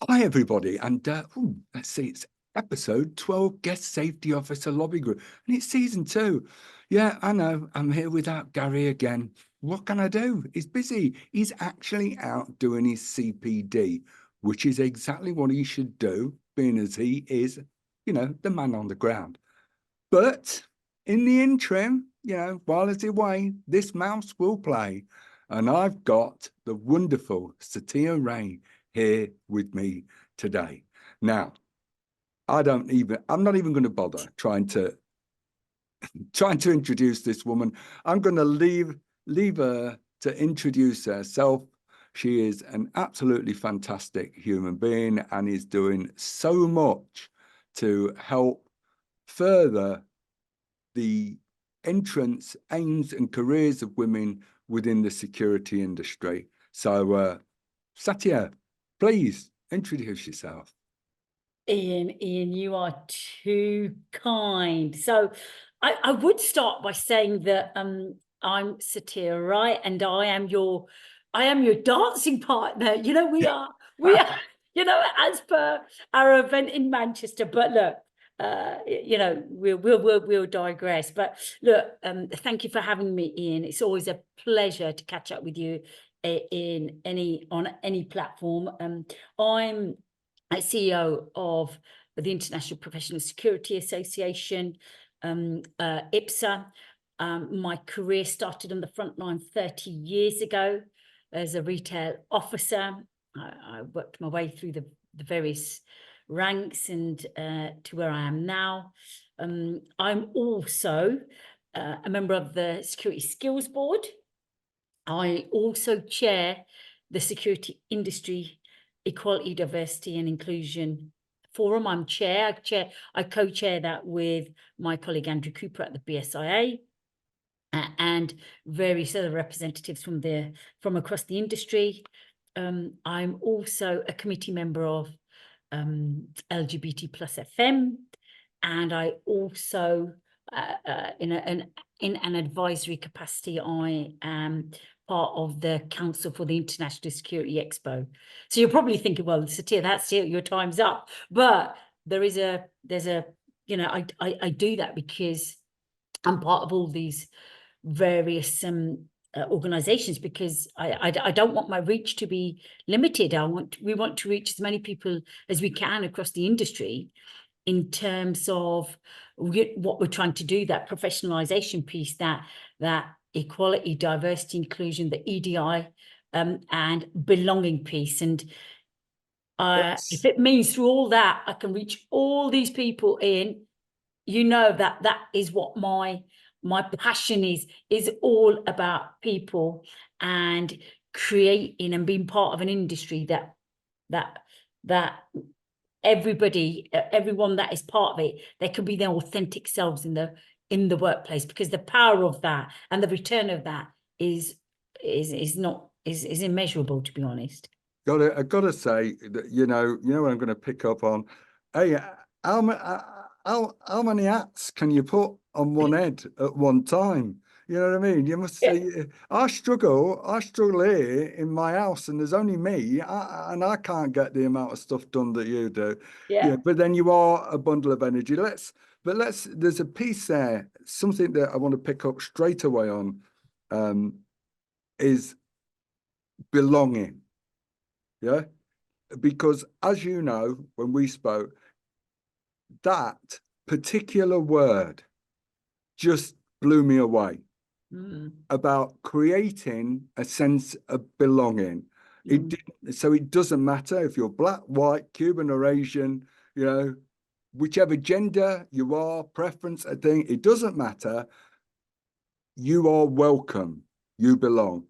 Hi, everybody. And let's see, it's episode 12, Guest Safety Officer Lobby Group. And it's season 2. Yeah, I know. I'm here without Gary again. What can I do? He's busy. He's actually out doing his CPD, which is exactly what he should do, being as he is, the man on the ground. But in the interim, while he's away, this mouse will play. And I've got the wonderful Satia Rai here with me today. Now, I'm not even going to bother trying to introduce this woman. I'm going to leave her to introduce herself. She is an absolutely fantastic human being and is doing so much to help further the entrance, aims, and careers of women within the security industry. So, Satia, please introduce yourself. Ian, you are too kind. So I would start by saying that I'm Satia Rai and I am your dancing partner. We are as per our event in Manchester. But look, we'll digress. But look, thank you for having me, Ian. It's always a pleasure to catch up with you on any platform. I'm CEO of the International Professional Security Association, IPSA. My career started on the front line 30 years ago as a retail officer. I worked my way through the various ranks and to where I am now. I'm also a member of the Security Skills Board. I also chair the Security Industry Equality, Diversity and Inclusion Forum. I co-chair that with my colleague Andrew Cooper at the BSIA and various other representatives from across the industry. I'm also a committee member of LGBT plus FM, and I also in an advisory capacity, I am part of the Council for the International Security Expo. So you're probably thinking, well, Satia, that's it, your time's up. But there's a I do that because I'm part of all these various organizations, because I don't want my reach to be limited. We want to reach as many people as we can across the industry in terms of what we're trying to do, that professionalization piece, that equality, diversity, inclusion, the EDI and belonging piece. And if it means through all that I can reach all these people that is what my passion is all about, people and creating and being part of an industry that everyone that is part of it, they can be their authentic selves in the workplace, because the power of that and the return of that is immeasurable, to be honest. I gotta say that what I'm going to pick up on. Hey, how many hats can you put on one head at one time? You know what I mean? You must say, I struggle here in my house, and there's only me, and I can't get the amount of stuff done that you do. Yeah. But then you are a bundle of energy. There's a piece there, something that I want to pick up straight away on, is belonging. Yeah, because as you know, when we spoke, that particular word just blew me away about creating a sense of belonging. So it doesn't matter if you're black, white, Cuban or Asian, whichever gender you are, preference, a thing, it doesn't matter. You are welcome. You belong.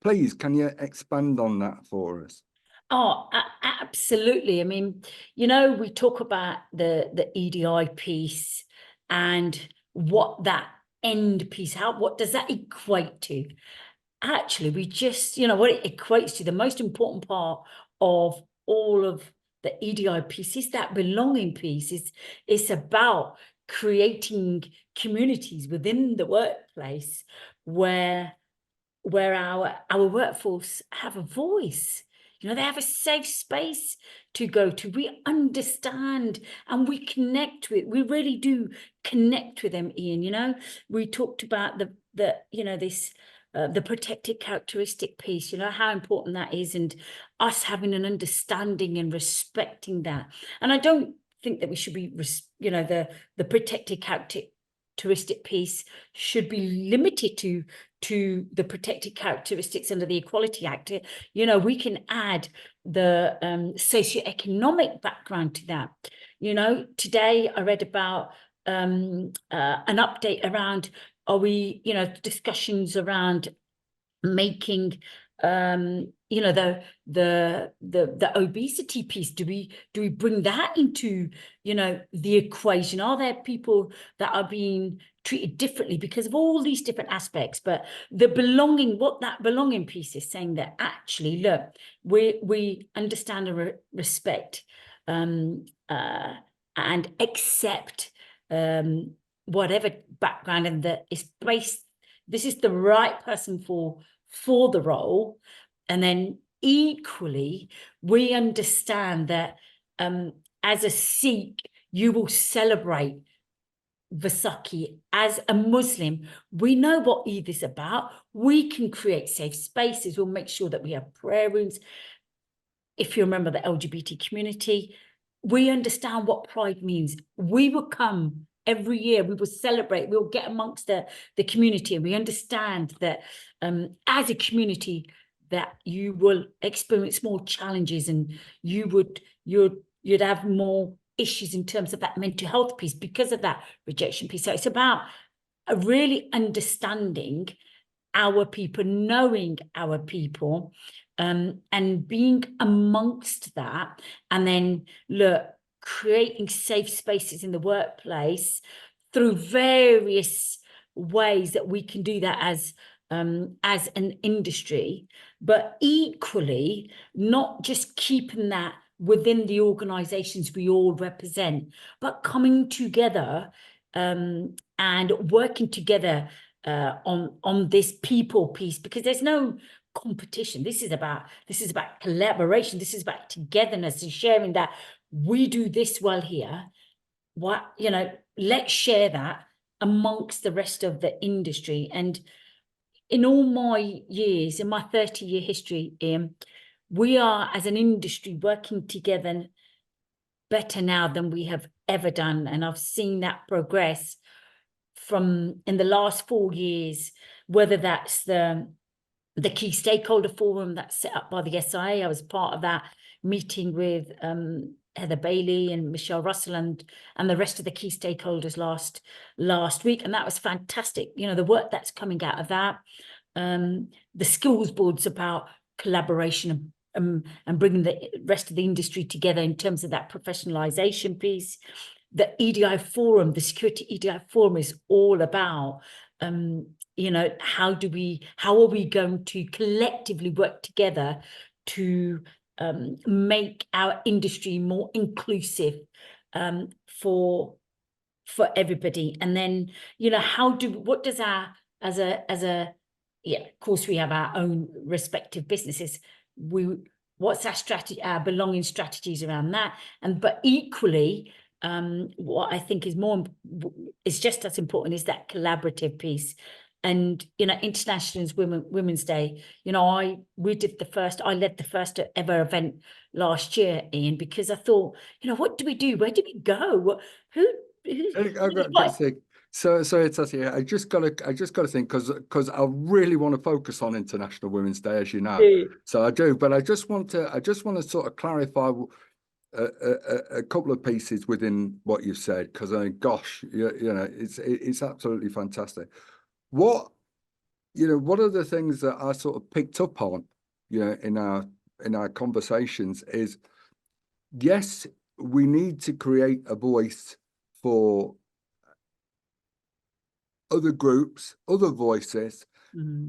Please, can you expand on that for us? Oh, absolutely. I mean, we talk about the EDI piece and what that end piece, what does that equate to? Actually, we just, what it equates to, the most important part of all of the EDI piece is that belonging piece. It's about creating communities within the workplace where our workforce have a voice. You know, they have a safe space to go to. We understand and we connect with, we really do connect with them, Ian. You know, we talked about the you know, this, the protected characteristic piece, you know, how important that is, and us having an understanding and respecting that. And I don't think that we should be, you know, the protected characteristic piece should be limited to the protected characteristics under the Equality Act. You know, we can add the socioeconomic background to that. You know, today I read about an update around, are we, you know, discussions around making you know, the obesity piece. Do we bring that into, you know, the equation? Are there people that are being treated differently because of all these different aspects? But the belonging, what that belonging piece is saying, that actually, look, we understand and respect and accept whatever background, and that is based, this is the right person for the role. And then equally, we understand that as a Sikh, you will celebrate Vaisakhi. As a Muslim, we know what Eid is about. We can create safe spaces. We'll make sure that we have prayer rooms. If you remember the LGBT community, we understand what pride means. We will come every year, we will celebrate, we'll get amongst the community, and we understand that as a community that you will experience more challenges, and you'd have more issues in terms of that mental health piece because of that rejection piece. So it's about really understanding our people, knowing our people, and being amongst that, and then look, creating safe spaces in the workplace through various ways that we can do that as an industry, but equally not just keeping that within the organizations we all represent, but coming together and working together on this people piece, because there's no competition. This is about collaboration. This is about togetherness and sharing that we do this well here. What, you know, let's share that amongst the rest of the industry. And in all my years, in my 30-year history, we are as an industry working together better now than we have ever done. And I've seen that progress from in the last 4 years, whether that's the key stakeholder forum that's set up by the SIA. I was part of that meeting with Heather Bailey and Michelle Russell and the rest of the key stakeholders last week, and that was fantastic. You know, the work that's coming out of that, the skills boards about collaboration and bringing the rest of the industry together in terms of that professionalization piece. The EDI forum, the security EDI forum, is all about you know, how are we going to collectively work together to make our industry more inclusive for everybody. And then, you know, what does our, as a yeah, of course we have our own respective businesses, what's our strategy, our belonging strategies around that? And but equally, what I think is just as important is that collaborative piece. And, you know, International Women's Day, you know, I led the first ever event last year, Ian, because I thought, you know, what do we do? Where do we go? I've got to think. So it's Satia, I just got to think, because I really want to focus on International Women's Day, as you know. So I do, but I just want to sort of clarify a couple of pieces within what you've said, because I mean, gosh, you know, it's absolutely fantastic. What are the things that I sort of picked up on, you know, in our conversations is, yes, we need to create a voice for other groups, other voices,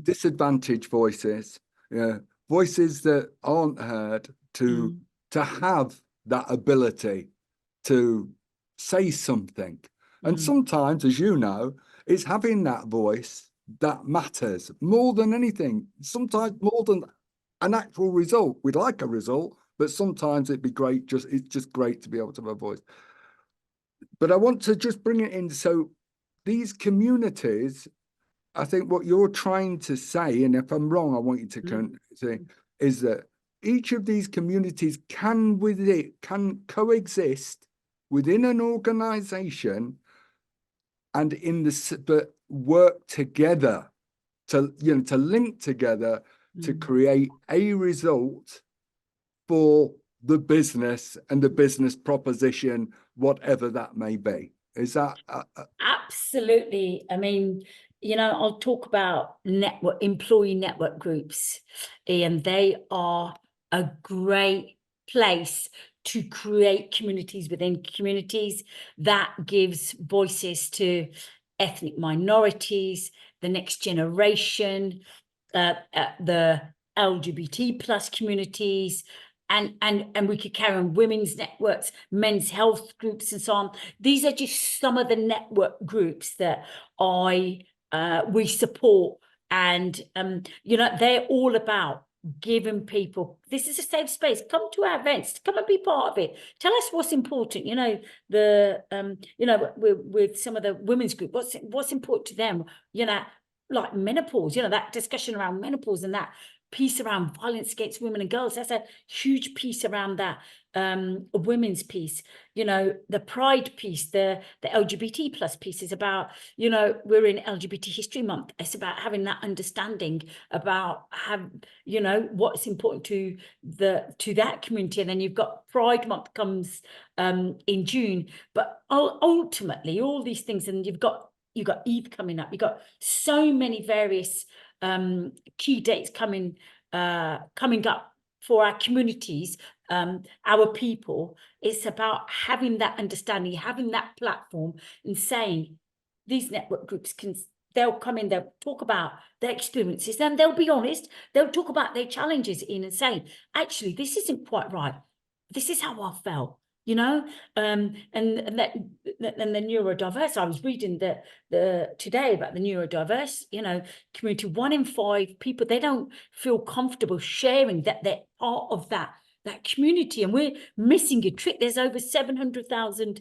disadvantaged voices, you know, voices that aren't heard, to have that ability to say something. And sometimes, as you know, it's having that voice that matters more than anything, sometimes more than an actual result. We'd like a result, but sometimes it'd be great. It's just great to be able to have a voice. But I want to just bring it in. So these communities, I think what you're trying to say, and if I'm wrong, I want you to say, is that each of these communities can coexist within an organization and but work together to link together to create a result for the business and the business proposition, whatever that may be. Is that absolutely? I mean, I'll talk about employee network groups, and they are a great place to create communities within communities that gives voices to ethnic minorities, the next generation, the LGBT plus communities, and we could carry on women's networks, men's health groups, and so on. These are just some of the network groups that we support, and they're all about giving people, this is a safe space, come to our events, come and be part of it, tell us what's important. With some of the women's group, what's important to them, like menopause, that discussion around menopause, and that piece around violence against women and girls. That's a huge piece around that women's piece. The pride piece, the LGBT plus piece is about, we're in LGBT History Month. It's about having that understanding about what's important to that community. And then you've got Pride Month comes in June. But ultimately, all these things, and you've got Eid coming up. You've got so many various key dates coming up for our communities, our people. It's about having that understanding, having that platform, and saying these network groups they'll come in, they'll talk about their experiences, and they'll be honest, they'll talk about their challenges and say, actually, this isn't quite right. This is how I felt. And the Neuro-Diverse. I was reading today about the Neuro-Diverse, community. 1 in 5 people, they don't feel comfortable sharing that they're part of that community, and we're missing a trick. There's over 700,000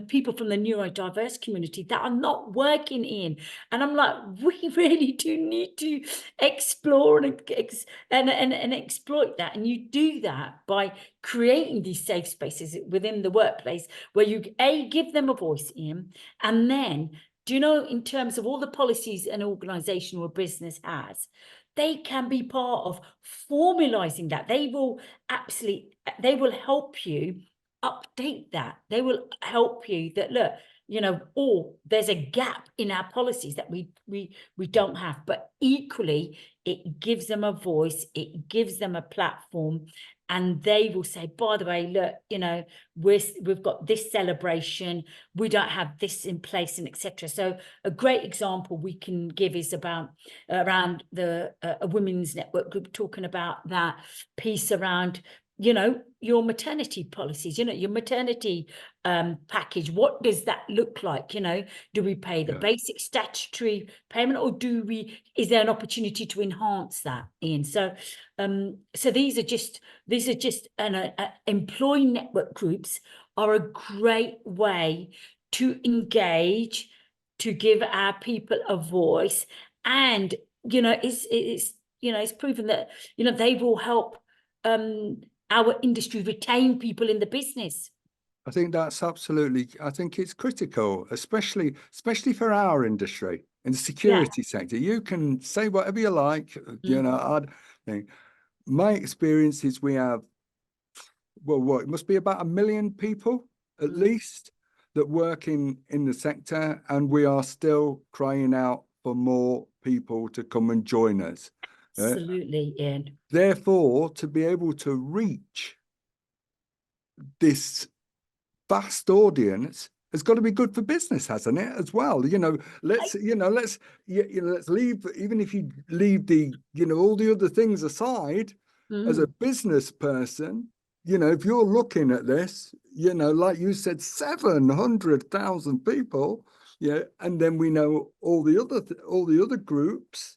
people from the Neuro-Diverse community that are not working in, and I'm like, we really do need to explore and exploit that. And you do that by creating these safe spaces within the workplace where you give them a voice in, and then, in terms of all the policies an organization or business has, they can be part of formalizing that. They will help you update that. They will help you that, look, there's a gap in our policies that we don't have, but equally it gives them a voice, it gives them a platform, and they will say, by the way, look, we've got this celebration, we don't have this in place, and etc. So a great example we can give is around a women's network group, talking about that piece around your maternity policies, your maternity package. What does that look like? Do we pay the basic statutory payment, or is there an opportunity to enhance that, Ian? So these are just employee network groups are a great way to engage, to give our people a voice, and it's proven that they will help our industry retain people in the business. I think that's absolutely, I think it's critical, especially for our industry in the security sector. You can say whatever you like, my experience is we have, it must be about 1 million people at least that work in the sector, and we are still crying out for more people to come and join us. Absolutely, Ian. Therefore, to be able to reach this vast audience has got to be good for business, hasn't it? As well, let's leave, even if you leave the all the other things aside, as a business person, if you're looking at this, like you said, 700,000 people, and then we know all the other groups.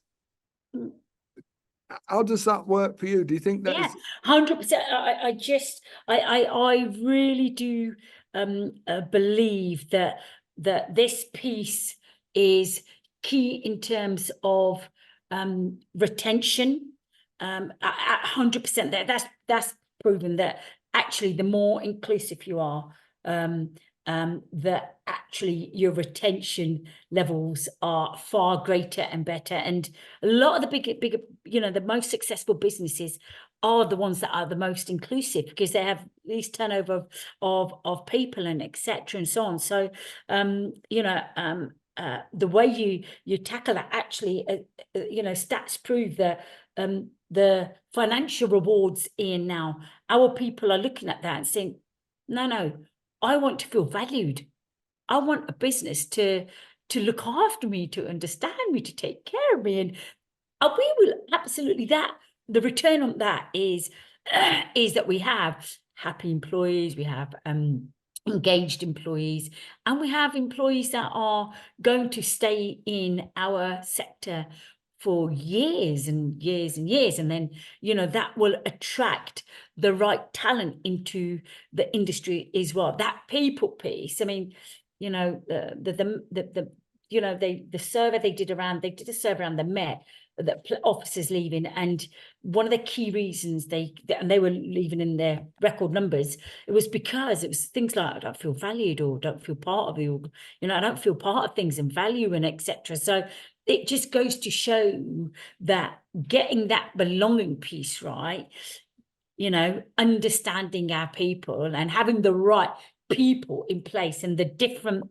How does that work for you? Do you think that Yeah, is 100%. I really do believe that this piece is key in terms of retention. 100%. That's proven that actually the more inclusive you are, that actually your retention levels are far greater and better. And a lot of the bigger, the most successful businesses are the ones that are the most inclusive, because they have least turnover of people and etc. and so on. So the way you tackle that, actually, stats prove that the financial rewards in now, our people are looking at that and saying, no, I want to feel valued. I want a business to look after me, to understand me, to take care of me. And we will absolutely, the return on that is that we have happy employees, we have engaged employees, and we have employees that are going to stay in our sector for years and years and years. And then, that will attract the right talent into the industry as well. That people piece, I mean, the survey they did a survey around the Met, that officers leaving, and one of the key reasons they were leaving in their record numbers, it was because it was things like, I don't feel valued, or don't feel part of you, I don't feel part of things and value and etc. So it just goes to show that getting that belonging piece right, understanding our people and having the right people in place, and the different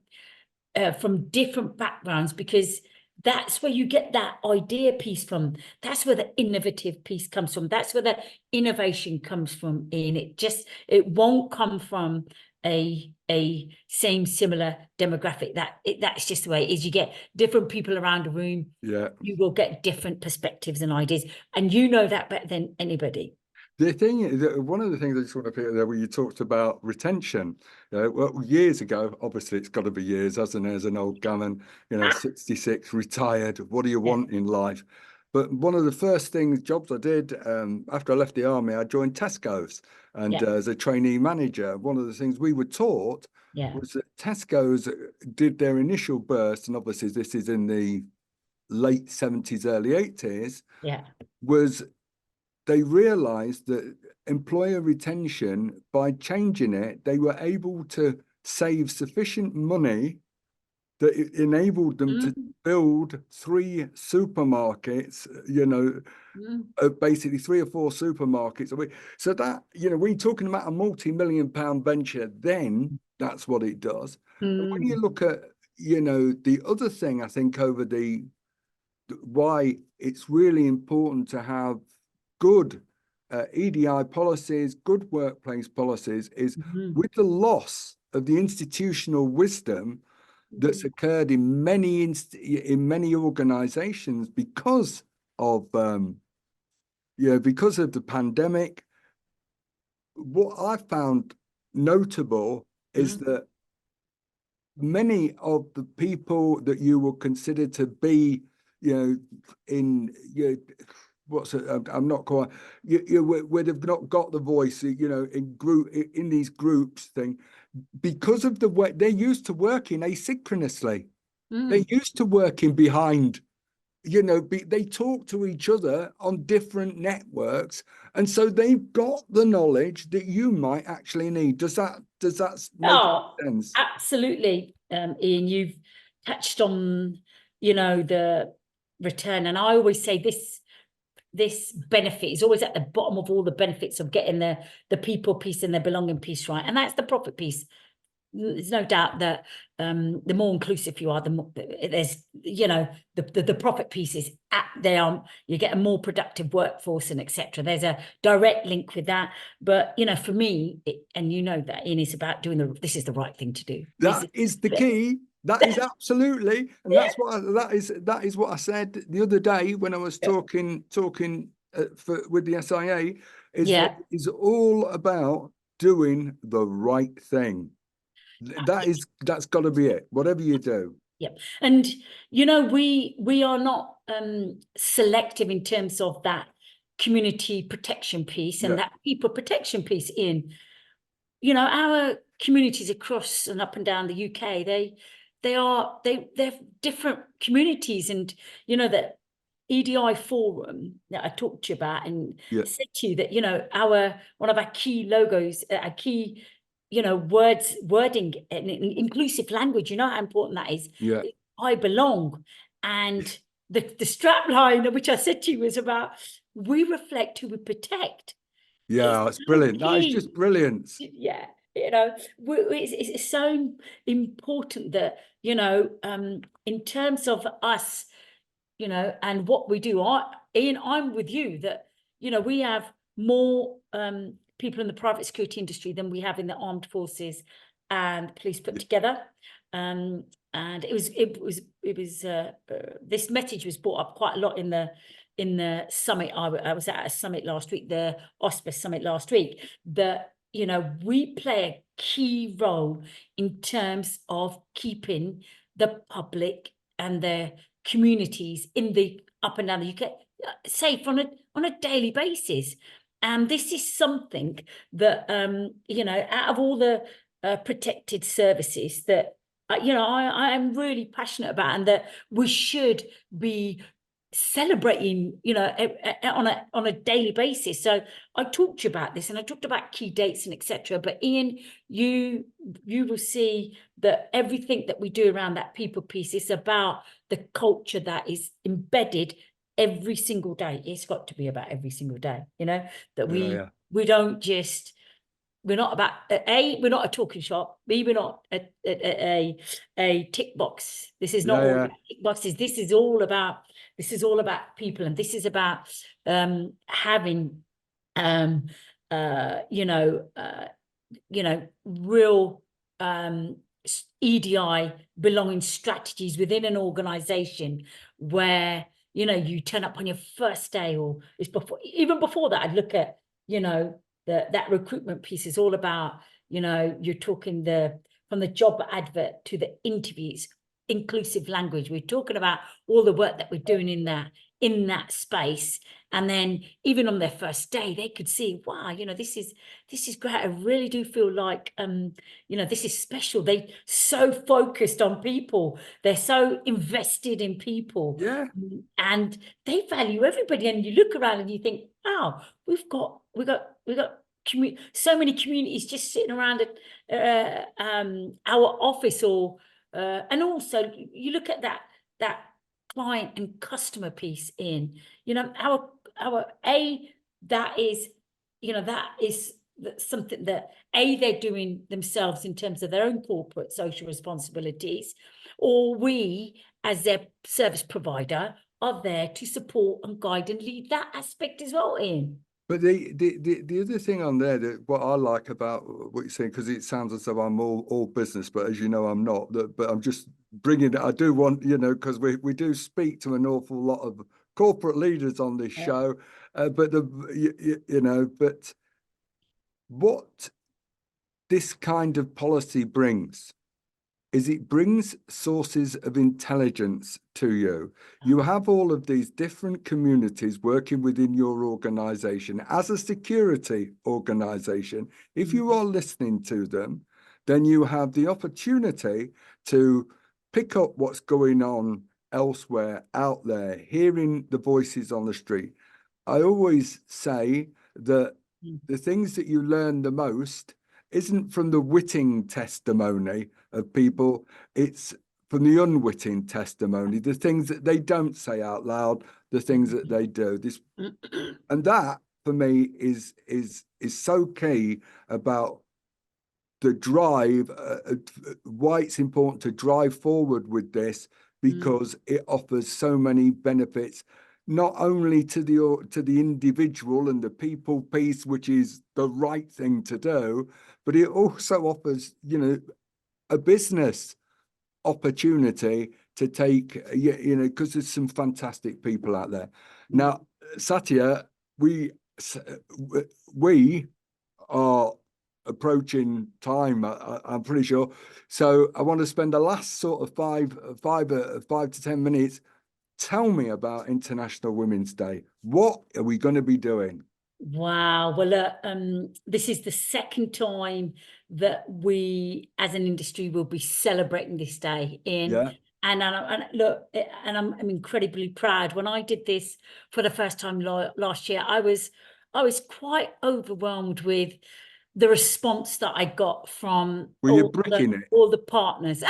from different backgrounds, because that's where you get that idea piece from. That's where the innovative piece comes from. That's where the innovation comes from. And it won't come from a similar demographic. That's just the way it is. You get different people around a room. yeah. You will get different perspectives and ideas, and you know that better than anybody. The thing is, one of the things I just want to pick there, where you talked about retention, well, years ago, obviously it's got to be years, hasn't it, as an old gammon, 66, retired, what do you want in life? But one of the first jobs I did after I left the army, I joined Tesco's, and as a trainee manager, one of the things we were taught was that Tesco's did their initial burst, and obviously this is in the late 70s, early 80s, was they realized that employer retention, by changing it, they were able to save sufficient money that it enabled them to build 3 supermarkets, basically 3 or 4 supermarkets a week. So that, we're talking about a multi-million-pound venture, then that's what it does. And when you look at, the other thing, I think, over why it's really important to have good EDI policies, good workplace policies, is with the loss of the institutional wisdom that's occurred in many organizations because of the pandemic. What I found notable is that many of the people that you will consider to be, I'm not quite, would have not got the voice, in these groups thing, because of the way they're used to working asynchronously. They're used to working behind, they talk to each other on different networks, and so they've got the knowledge that you might actually need. Does that make sense? Absolutely. Ian, you've touched on, the return, and I always say this benefit is always at the bottom of all the benefits of getting the people piece and the belonging piece right, and that's the profit piece. There's no doubt that the more inclusive you are, the more there's, the profit pieces you get a more productive workforce and etc. There's a direct link with that. But for me, and that, Ian, is about this is the right thing to do. That is the key. That is absolutely, and that's what that is what I said the other day when I was talking with the SIA. Is all about doing the right thing. That's got to be it. Whatever you do. Yep. And we are not selective in terms of that community protection piece and Yeah. that people protection piece in, you know, our communities across and up and down the UK, they're different communities. And, you know, that EDI forum that I talked to you about and Yeah. said to you that, you know, one of our key logos, our key, you know, wording and inclusive language, you know how important that is. Yeah. I belong. And the strap line, which I said to you, was about we reflect who we protect. Yeah, it's brilliant. That is key. just brilliant. Yeah, you know, it's so important that, you know, in terms of us, you know, and what we do. Ian, I'm with you that, you know, we have more people in the private security industry than we have in the armed forces and police put together. And this message was brought up quite a lot in the summit. I was at a summit last week, the OSPA summit last week, that, you know, we play a key role in terms of keeping the public and their communities in the up and down the UK safe on a daily basis. And this is something that, you know, out of all the protected services that, you know, I am really passionate about, and that we should be celebrating, you know, on a daily basis. So I talked to you about this, and I talked about key dates and etc. But Ian, you will see that everything that we do around that people piece is about the culture that is embedded every single day. It's got to be about every single day, you know, that we don't just, we're not about we're not a talking shop. B, we're not a tick box. This is not all about tick boxes. This is all about people, and this is about having you know, real EDI belonging strategies within an organization where, you know, you turn up on your first day, or it's even before that, I'd look at, you know, that recruitment piece is all about, you know, you're talking from the job advert to the interviews, inclusive language. We're talking about all the work that we're doing in that space. And then even on their first day, they could see, wow, you know, this is great. I really do feel like, you know, this is special. They so focused on people. They're so invested in people. Yeah. And they value everybody. And you look around and you think, wow, we've got so many communities just sitting around our office, or and also you look at that client and customer piece in, you know, that is, you know, that is something that they're doing themselves in terms of their own corporate social responsibilities, or we as their service provider are there to support and guide and lead that aspect as well in. But the other thing on there, that what I like about what you're saying, because it sounds as though I'm all business, but as you know, I'm not. But I'm just bringing it. I do want, you know, because we do speak to an awful lot of corporate leaders on this show. But you know, but what this kind of policy brings is it brings sources of intelligence to you. You have all of these different communities working within your organization as a security organization. If you are listening to them, then you have the opportunity to pick up what's going on elsewhere out there, hearing the voices on the street. I always say that the things that you learn the most isn't from the witting testimony of people, it's from the unwitting testimony, the things that they don't say out loud, the things that they do. And that for me is so key about the drive, why it's important to drive forward with this, because it offers so many benefits, not only to the individual and the people piece, which is the right thing to do, but it also offers, you know, a business opportunity to take, you know, because there's some fantastic people out there. Now, Satia, we are approaching time, I'm pretty sure. So I want to spend the last sort of 5 to 10 minutes Tell me about International Women's Day. What are we going to be doing? Wow. Well, this is the second time that we, as an industry, will be celebrating this day. Yeah. And look, and I'm incredibly proud. When I did this for the first time last year, I was quite overwhelmed with the response that I got from Were you bricking it? all the partners.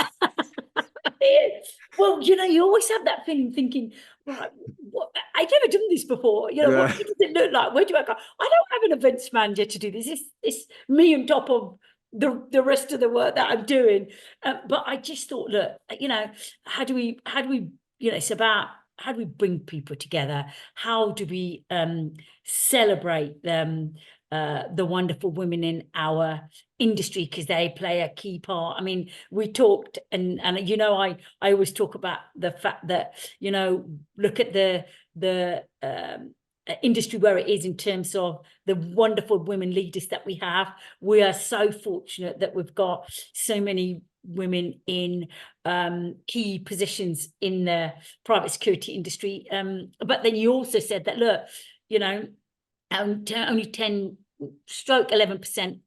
Well, you always have that feeling, thinking, right, what, I've never done this before. Yeah. What does it look like? Where do I go? I don't have an events manager to do this. It's me on top of the rest of the work that I'm doing. But I just thought, look, how do we, it's about how do we bring people together? How do we celebrate them? The wonderful women in our industry, because they play a key part. I mean, we talked, and I always talk about the fact that, look at the industry where it is in terms of the wonderful women leaders that we have. We are so fortunate that we've got so many women in key positions in the private security industry. But then you also said that, look, only 10-11%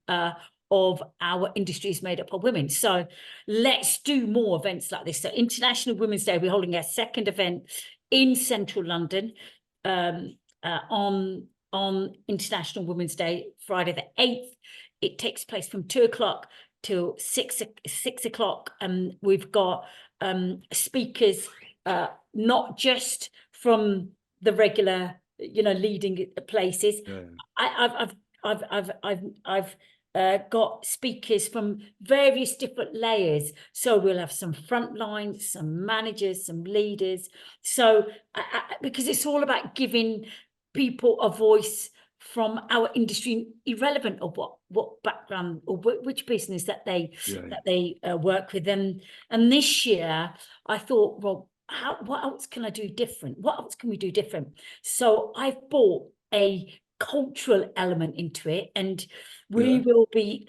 of our industry is made up of women. So let's do more events like this. So International Women's Day, we're holding our second event in central London on International Women's Day, Friday the 8th. It takes place from 2 o'clock till 6 o'clock. We've got speakers, not just from the regular, leading places. Yeah. I've got speakers from various different layers. So we'll have some frontline, some managers, some leaders. So because it's all about giving people a voice from our industry, irrelevant of what background or which business that they work with. And this year I thought, well, what else can I do different? What else can we do different? So I've brought a cultural element into it, and we will be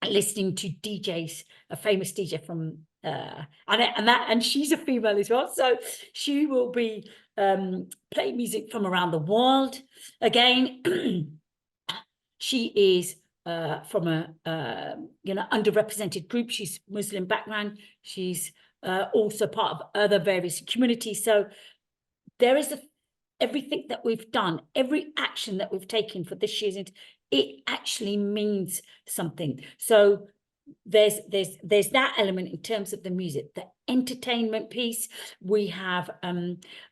listening to DJs, a famous DJ from and she's a female as well, so she will be playing music from around the world. Again, she is from a underrepresented group. She's Muslim background. She's also part of other various communities. So there is everything that we've done, every action that we've taken for this year's, it actually means something. So there's that element in terms of the music, the entertainment piece. We have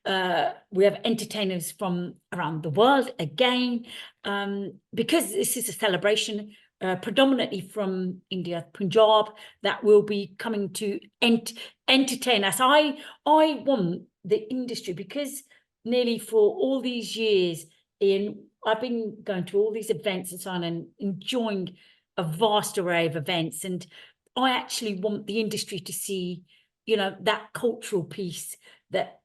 entertainers from around the world again, because this is a celebration. Predominantly from India, Punjab, that will be coming to entertain us. I want the industry, because nearly for all these years, I've been going to all these events and so on, and enjoying a vast array of events. And I actually want the industry to see, that cultural piece, that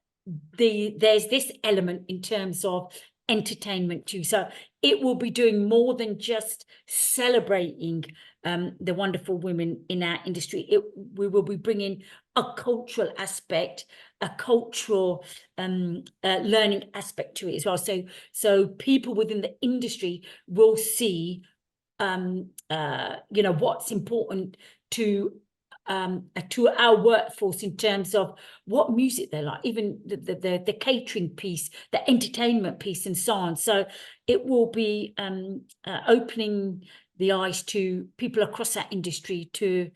there's this element in terms of entertainment too. So it will be doing more than just celebrating the wonderful women in our industry. We will be bringing a cultural aspect, a cultural learning aspect to it as well. So people within the industry will see what's important to our workforce in terms of what music they like, even the catering piece, the entertainment piece, and so on. So it will be opening the eyes to people across that industry to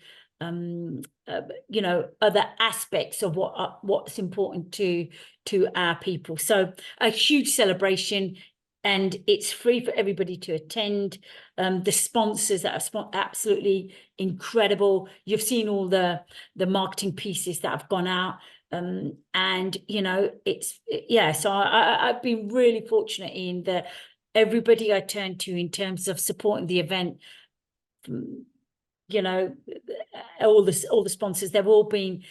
other aspects of what's important to our people. So a huge celebration, and it's free for everybody to attend. The sponsors that are absolutely incredible. You've seen all the marketing pieces that have gone out, and so I've been really fortunate in that everybody I turn to in terms of supporting the event, all the sponsors, they've all been,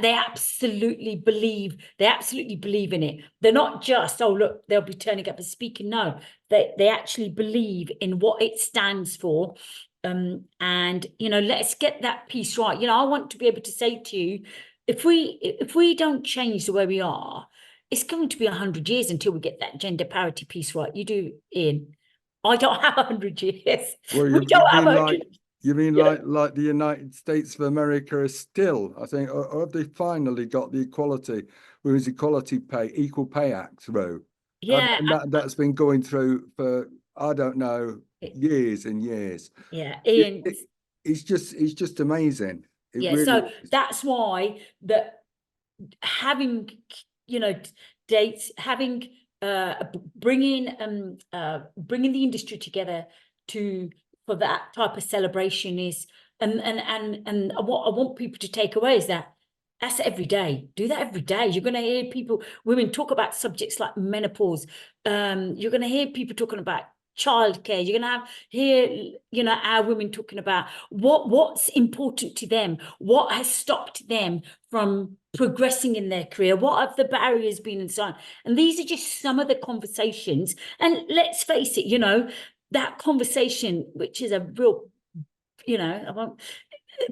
they absolutely believe in it. They're not just, oh look, they'll be turning up and speaking. No, they actually believe in what it stands for. And let's get that piece right. I want to be able to say to you, if we don't change the way we are, it's going to be 100 years until we get that gender parity piece right. You do, Ian. I don't have 100 years. Well, We don't have 100. you mean Yeah. like the United States of America is still, I think, or have they finally got the women's equality pay, Equal Pay Act through? Yeah. And that's been going through for, I don't know, years and years. Yeah, Ian. It's just amazing. It Yeah, really so is. that's why that having, you know, dates, having bringing the industry together for that type of celebration is, and what I want people to take away is that that's every day. Do that every day. You're going to hear women talk about subjects like menopause. You're going to hear people talking about childcare. You're going to hear, you know, our women talking about what's important to them, what has stopped them from progressing in their career, what have the barriers been, and so on. And these are just some of the conversations. And let's face it, you know, that conversation, which is a real, you know, I won't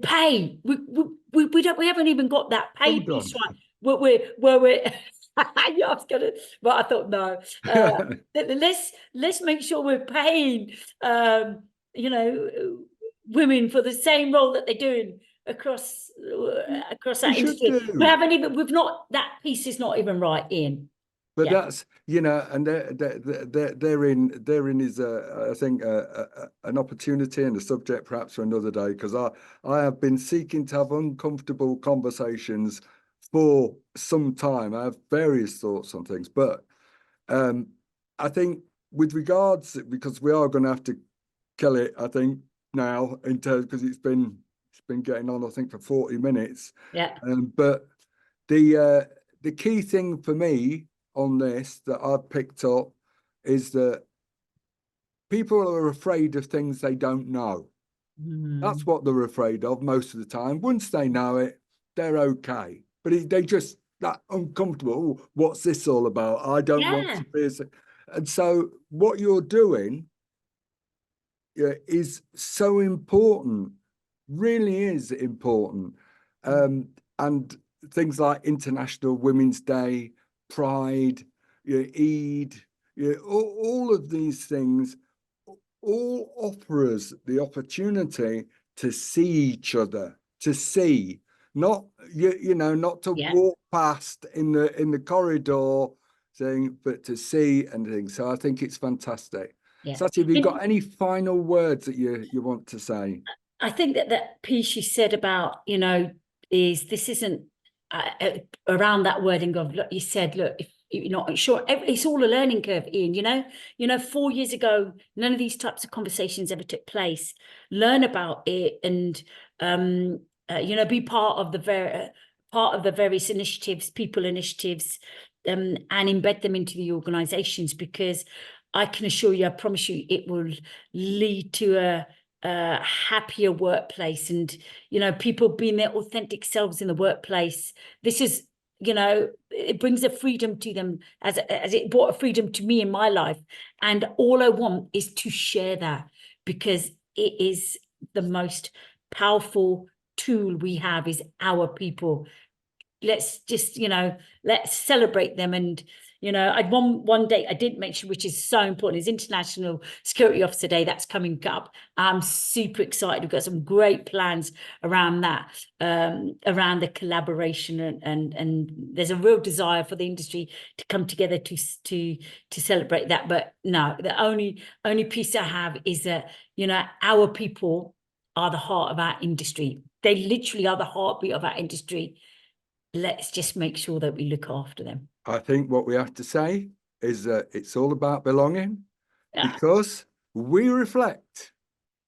pay. We haven't even got that pay Hold piece on. right. We're yeah, I was gonna, but I thought no. Let's make sure we're paying, you know, women for the same role that they're doing across that should industry. do. We've not, that piece is not even right, Ian. But Yeah. that's, you know, and therein is I think an opportunity and a subject perhaps for another day, because I have been seeking to have uncomfortable conversations for some time. I have various thoughts on things, but I think with regards, because we are going to have to kill it, I think now in terms, because it's been getting on, I think, for 40 minutes. Yeah. But the key thing for me on this that I've picked up is that people are afraid of things they don't know. That's what they're afraid of most of the time. Once they know it, they're okay. But they just that uncomfortable. Oh, what's this all about? I don't want to be. And so what you're doing is so important, really is important. And things like International Women's Day, Pride, Eid, all of these things all offer us the opportunity to see each other, to see, not not to walk past in the corridor saying, but to see and things. So I think it's fantastic. Yeah. Satia, have you got any final words that you want to say? I think that piece you said about, you know, this isn't around that wording of, look, you said, look, if you're not sure, it's all a learning curve, Ian. You know, 4 years ago, none of these types of conversations ever took place. Learn about it, and you know, be part of the various initiatives, people initiatives, and embed them into the organizations, because I can assure you, I promise you, it will lead to a happier workplace, and, you know, people being their authentic selves in the workplace. This is, you know, it brings a freedom to them, as it brought a freedom to me in my life. And all I want is to share that, because it is the most powerful tool we have, is our people. Let's just, you know, let's celebrate them. And, you know, I'd one day I did mention, which is so important, is International Security Officer Day. That's coming up. I'm super excited. We've got some great plans around that, around the collaboration, and there's a real desire for the industry to come together to celebrate that. But no, the only piece I have is that, you know, our people are the heart of our industry. They literally are the heartbeat of our industry. Let's just make sure that we look after them. I think what we have to say is that it's all about belonging, because we reflect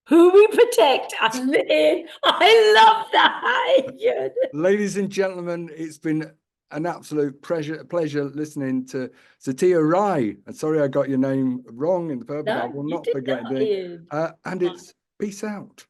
who we protect. I love that. Ladies and gentlemen, it's been an absolute pleasure listening to Satia Rai. And sorry I got your name wrong in the purpose. I will not forget it. And it's peace out.